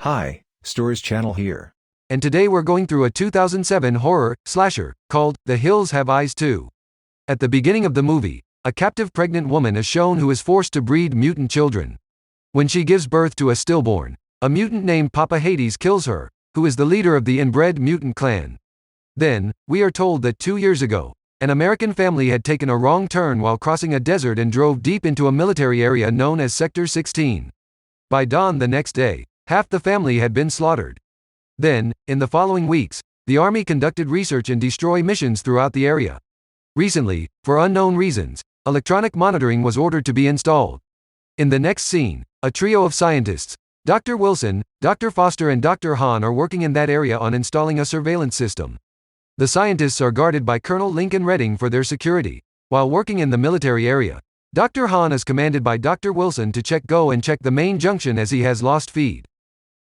Hi, Stories Channel here. And today we're going through a 2007 horror slasher called The Hills Have Eyes Too. At the beginning of the movie, a captive pregnant woman is shown who is forced to breed mutant children. When she gives birth to a stillborn, a mutant named Papa Hades kills her, who is the leader of the inbred mutant clan. Then, we are told that 2 years ago, an American family had taken a wrong turn while crossing a desert and drove deep into a military area known as Sector 16. By dawn the next day, half the family had been slaughtered. Then, in the following weeks, the army conducted research and destroy missions throughout the area. Recently, for unknown reasons, electronic monitoring was ordered to be installed. In the next scene, a trio of scientists, Dr. Wilson, Dr. Foster and Dr. Hahn are working in that area on installing a surveillance system. The scientists are guarded by Colonel Lincoln Redding for their security. While working in the military area, Dr. Hahn is commanded by Dr. Wilson to check the main junction as he has lost feed.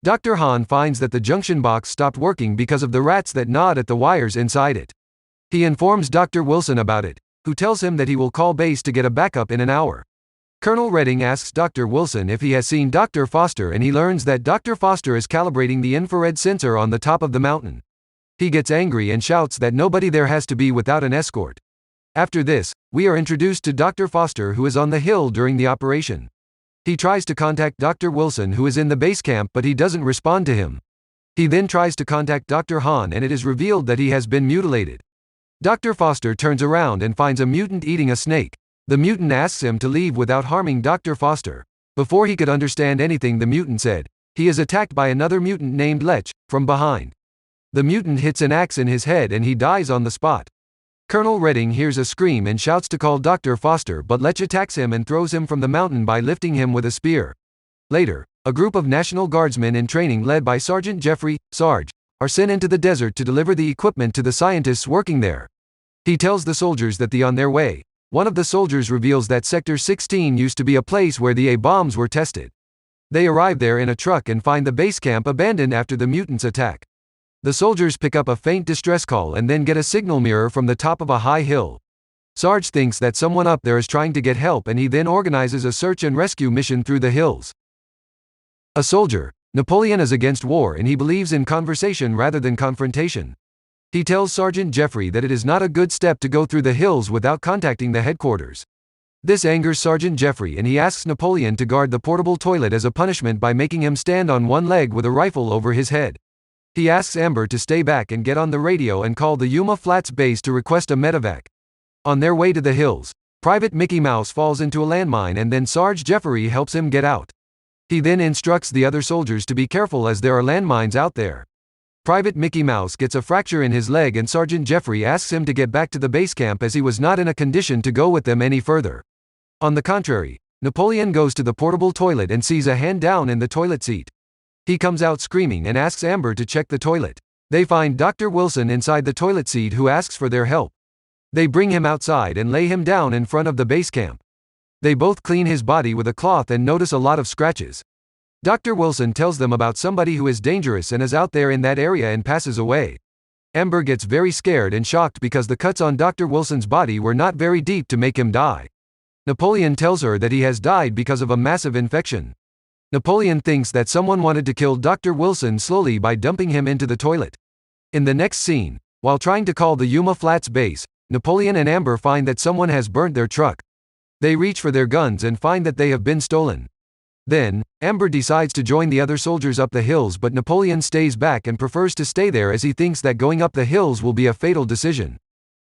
Dr. Hahn finds that the junction box stopped working because of the rats that gnawed at the wires inside it. He informs Dr. Wilson about it, who tells him that he will call base to get a backup in an hour. Colonel Redding asks Dr. Wilson if he has seen Dr. Foster, and he learns that Dr. Foster is calibrating the infrared sensor on the top of the mountain. He gets angry and shouts that nobody there has to be without an escort. After this, we are introduced to Dr. Foster, who is on the hill during the operation. He tries to contact Dr. Wilson, who is in the base camp, but he doesn't respond to him. He then tries to contact Dr. Hahn, and it is revealed that he has been mutilated. Dr. Foster turns around and finds a mutant eating a snake. The mutant asks him to leave without harming Dr. Foster. Before he could understand anything, the mutant said, he is attacked by another mutant named Lech, from behind. The mutant hits an axe in his head and he dies on the spot. Colonel Redding hears a scream and shouts to call Dr. Foster, but Lech attacks him and throws him from the mountain by lifting him with a spear. Later, a group of National Guardsmen in training led by Sergeant Jeffrey, Sarge, are sent into the desert to deliver the equipment to the scientists working there. He tells the soldiers that they are on their way. One of the soldiers reveals that Sector 16 used to be a place where the A-bombs were tested. They arrive there in a truck and find the base camp abandoned after the mutants' attack. The soldiers pick up a faint distress call and then get a signal mirror from the top of a high hill. Sarge thinks that someone up there is trying to get help, and he then organizes a search and rescue mission through the hills. A soldier, Napoleon, is against war and he believes in conversation rather than confrontation. He tells Sergeant Jeffrey that it is not a good step to go through the hills without contacting the headquarters. This angers Sergeant Jeffrey and he asks Napoleon to guard the portable toilet as a punishment by making him stand on one leg with a rifle over his head. He asks Amber to stay back and get on the radio and call the Yuma Flats base to request a medevac. On their way to the hills, Private Mickey Mouse falls into a landmine and then Sarge Jeffrey helps him get out. He then instructs the other soldiers to be careful as there are landmines out there. Private Mickey Mouse gets a fracture in his leg and Sergeant Jeffrey asks him to get back to the base camp as he was not in a condition to go with them any further. On the contrary, Napoleon goes to the portable toilet and sees a hand down in the toilet seat. He comes out screaming and asks Amber to check the toilet. They find Dr. Wilson inside the toilet seat, who asks for their help. They bring him outside and lay him down in front of the base camp. They both clean his body with a cloth and notice a lot of scratches. Dr. Wilson tells them about somebody who is dangerous and is out there in that area and passes away. Amber gets very scared and shocked because the cuts on Dr. Wilson's body were not very deep to make him die. Napoleon tells her that he has died because of a massive infection. Napoleon thinks that someone wanted to kill Dr. Wilson slowly by dumping him into the toilet. In the next scene, while trying to call the Yuma Flats base, Napoleon and Amber find that someone has burnt their truck. They reach for their guns and find that they have been stolen. Then, Amber decides to join the other soldiers up the hills, but Napoleon stays back and prefers to stay there as he thinks that going up the hills will be a fatal decision.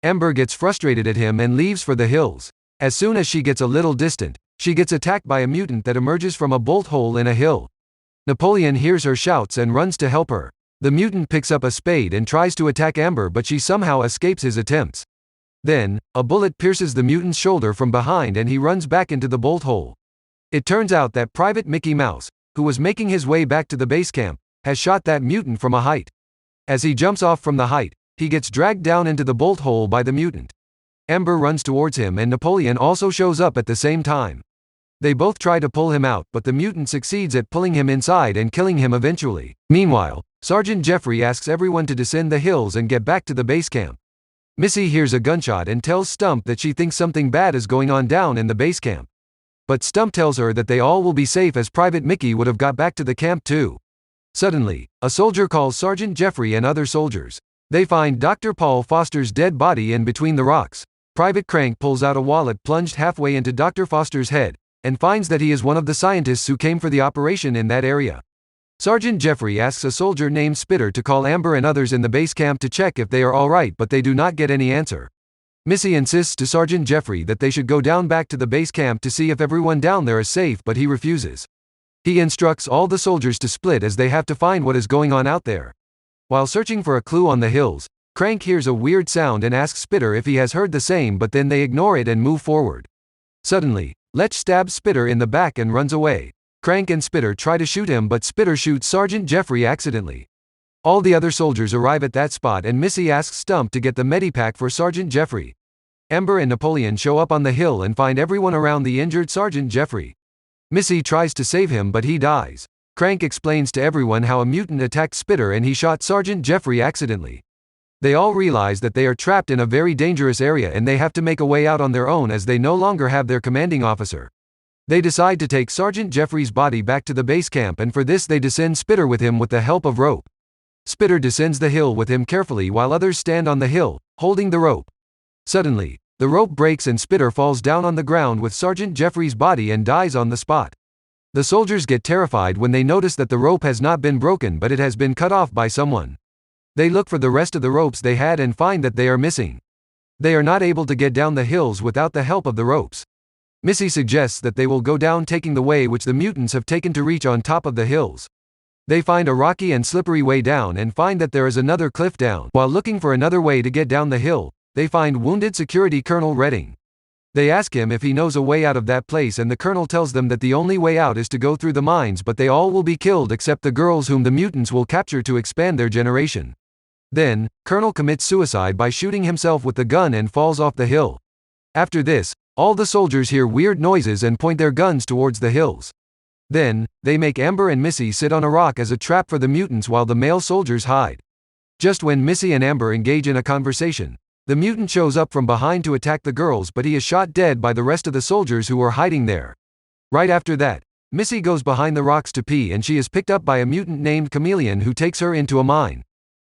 Amber gets frustrated at him and leaves for the hills. As soon as she gets a little distant, she gets attacked by a mutant that emerges from a bolt hole in a hill. Napoleon hears her shouts and runs to help her. The mutant picks up a spade and tries to attack Amber, but she somehow escapes his attempts. Then, a bullet pierces the mutant's shoulder from behind and he runs back into the bolt hole. It turns out that Private Mickey Mouse, who was making his way back to the base camp, has shot that mutant from a height. As he jumps off from the height, he gets dragged down into the bolt hole by the mutant. Amber runs towards him and Napoleon also shows up at the same time. They both try to pull him out, but the mutant succeeds at pulling him inside and killing him eventually. Meanwhile, Sergeant Jeffrey asks everyone to descend the hills and get back to the base camp. Missy hears a gunshot and tells Stump that she thinks something bad is going on down in the base camp. But Stump tells her that they all will be safe as Private Mickey would have got back to the camp too. Suddenly, a soldier calls Sergeant Jeffrey and other soldiers. They find Dr. Paul Foster's dead body in between the rocks. Private Crank pulls out a wallet plunged halfway into Dr. Foster's head, and finds that he is one of the scientists who came for the operation in that area. Sergeant Jeffrey asks a soldier named Spitter to call Amber and others in the base camp to check if they are alright, but they do not get any answer. Missy insists to Sergeant Jeffrey that they should go down back to the base camp to see if everyone down there is safe, but he refuses. He instructs all the soldiers to split as they have to find what is going on out there. While searching for a clue on the hills, Crank hears a weird sound and asks Spitter if he has heard the same, but then they ignore it and move forward. Suddenly, Lech stabs Spitter in the back and runs away. Crank and Spitter try to shoot him, but Spitter shoots Sergeant Jeffrey accidentally. All the other soldiers arrive at that spot and Missy asks Stump to get the medipack for Sergeant Jeffrey. Amber and Napoleon show up on the hill and find everyone around the injured Sergeant Jeffrey. Missy tries to save him, but he dies. Crank explains to everyone how a mutant attacked Spitter and he shot Sergeant Jeffrey accidentally. They all realize that they are trapped in a very dangerous area and they have to make a way out on their own as they no longer have their commanding officer. They decide to take Sergeant Jeffrey's body back to the base camp, and for this they descend Spitter with him with the help of rope. Spitter descends the hill with him carefully while others stand on the hill, holding the rope. Suddenly, the rope breaks and Spitter falls down on the ground with Sergeant Jeffrey's body and dies on the spot. The soldiers get terrified when they notice that the rope has not been broken but it has been cut off by someone. They look for the rest of the ropes they had and find that they are missing. They are not able to get down the hills without the help of the ropes. Missy suggests that they will go down taking the way which the mutants have taken to reach on top of the hills. They find a rocky and slippery way down and find that there is another cliff down. While looking for another way to get down the hill, they find wounded Security Colonel Redding. They ask him if he knows a way out of that place and the colonel tells them that the only way out is to go through the mines, but they all will be killed except the girls whom the mutants will capture to expand their generation. Then, Colonel commits suicide by shooting himself with the gun and falls off the hill. After this, all the soldiers hear weird noises and point their guns towards the hills. Then, they make Amber and Missy sit on a rock as a trap for the mutants while the male soldiers hide. Just when Missy and Amber engage in a conversation, the mutant shows up from behind to attack the girls, but he is shot dead by the rest of the soldiers who are hiding there. Right after that, Missy goes behind the rocks to pee and she is picked up by a mutant named Chameleon who takes her into a mine.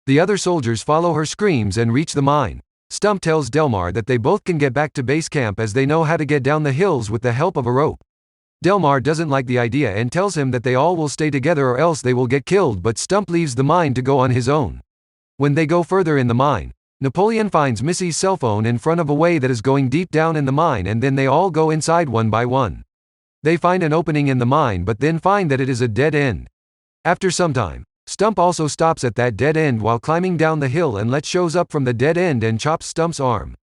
The other soldiers follow her screams and reach the mine. Stump tells Delmar that they both can get back to base camp as they know how to get down the hills with the help of a rope. Delmar doesn't like the idea and tells him that they all will stay together or else they will get killed, but Stump leaves the mine to go on his own. When they go further in the mine, Napoleon finds Missy's cell phone in front of a way that is going deep down in the mine, and then they all go inside one by one. They find an opening in the mine but then find that it is a dead end. After some time, Stump also stops at that dead end while climbing down the hill, and Lech shows up from the dead end and chops Stump's arm.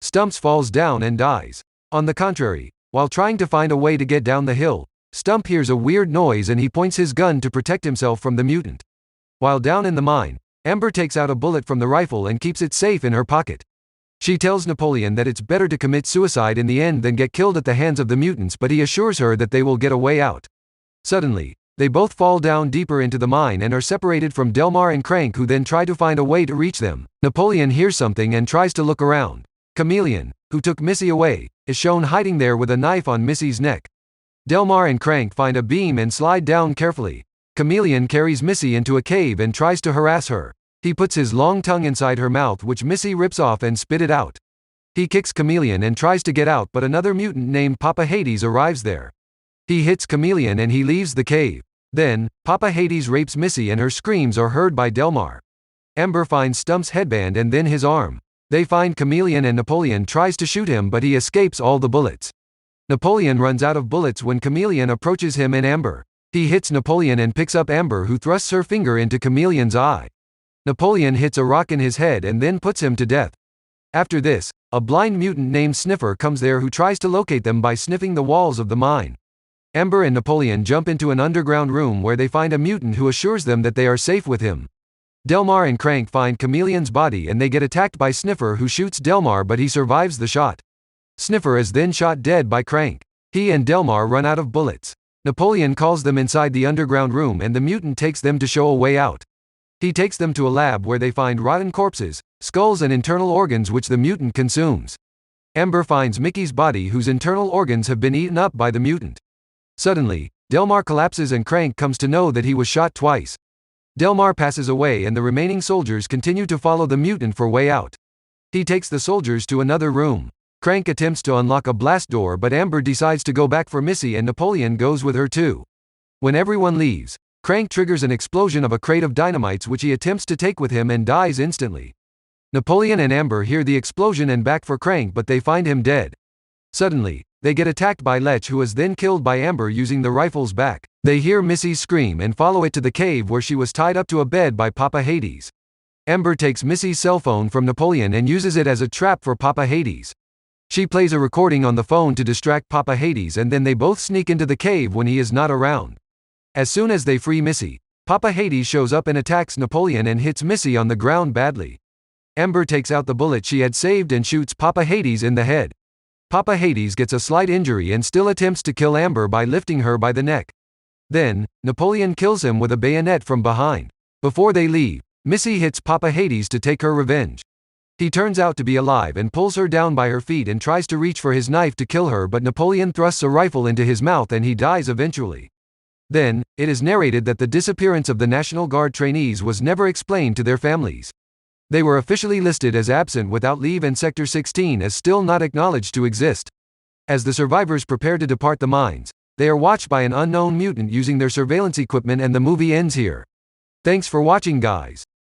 Stump falls down and dies. On the contrary, while trying to find a way to get down the hill, Stump hears a weird noise and he points his gun to protect himself from the mutant. While down in the mine, Amber takes out a bullet from the rifle and keeps it safe in her pocket. She tells Napoleon that it's better to commit suicide in the end than get killed at the hands of the mutants, but he assures her that they will get a way out. Suddenly, they both fall down deeper into the mine and are separated from Delmar and Crank, who then try to find a way to reach them. Napoleon hears something and tries to look around. Chameleon, who took Missy away, is shown hiding there with a knife on Missy's neck. Delmar and Crank find a beam and slide down carefully. Chameleon carries Missy into a cave and tries to harass her. He puts his long tongue inside her mouth, which Missy rips off and spit it out. He kicks Chameleon and tries to get out, but another mutant named Papa Hades arrives there. He hits Chameleon and he leaves the cave. Then, Papa Hades rapes Missy and her screams are heard by Delmar. Amber finds Stump's headband and then his arm. They find Chameleon and Napoleon tries to shoot him, but he escapes all the bullets. Napoleon runs out of bullets when Chameleon approaches him and Amber. He hits Napoleon and picks up Amber, who thrusts her finger into Chameleon's eye. Napoleon hits a rock in his head and then puts him to death. After this, a blind mutant named Sniffer comes there who tries to locate them by sniffing the walls of the mine. Amber and Napoleon jump into an underground room where they find a mutant who assures them that they are safe with him. Delmar and Crank find Chameleon's body and they get attacked by Sniffer, who shoots Delmar but he survives the shot. Sniffer is then shot dead by Crank. He and Delmar run out of bullets. Napoleon calls them inside the underground room and the mutant takes them to show a way out. He takes them to a lab where they find rotten corpses, skulls and internal organs which the mutant consumes. Amber finds Mickey's body, whose internal organs have been eaten up by the mutant. Suddenly, Delmar collapses and Crank comes to know that he was shot twice. Delmar passes away and the remaining soldiers continue to follow the mutant for way out. He takes the soldiers to another room. Crank attempts to unlock a blast door but Amber decides to go back for Missy and Napoleon goes with her too. When everyone leaves, Crank triggers an explosion of a crate of dynamites which he attempts to take with him and dies instantly. Napoleon and Amber hear the explosion and back for Crank but they find him dead. Suddenly, they get attacked by Lech who is then killed by Amber using the rifle's back. They hear Missy's scream and follow it to the cave where she was tied up to a bed by Papa Hades. Amber takes Missy's cell phone from Napoleon and uses it as a trap for Papa Hades. She plays a recording on the phone to distract Papa Hades and then they both sneak into the cave when he is not around. As soon as they free Missy, Papa Hades shows up and attacks Napoleon and hits Missy on the ground badly. Amber takes out the bullet she had saved and shoots Papa Hades in the head. Papa Hades gets a slight injury and still attempts to kill Amber by lifting her by the neck. Then, Napoleon kills him with a bayonet from behind. Before they leave, Missy hits Papa Hades to take her revenge. He turns out to be alive and pulls her down by her feet and tries to reach for his knife to kill her but Napoleon thrusts a rifle into his mouth and he dies eventually. Then, it is narrated that the disappearance of the National Guard trainees was never explained to their families. They were officially listed as absent without leave and Sector 16 is still not acknowledged to exist. As the survivors prepare to depart the mines, they are watched by an unknown mutant using their surveillance equipment and the movie ends here. Thanks for watching guys.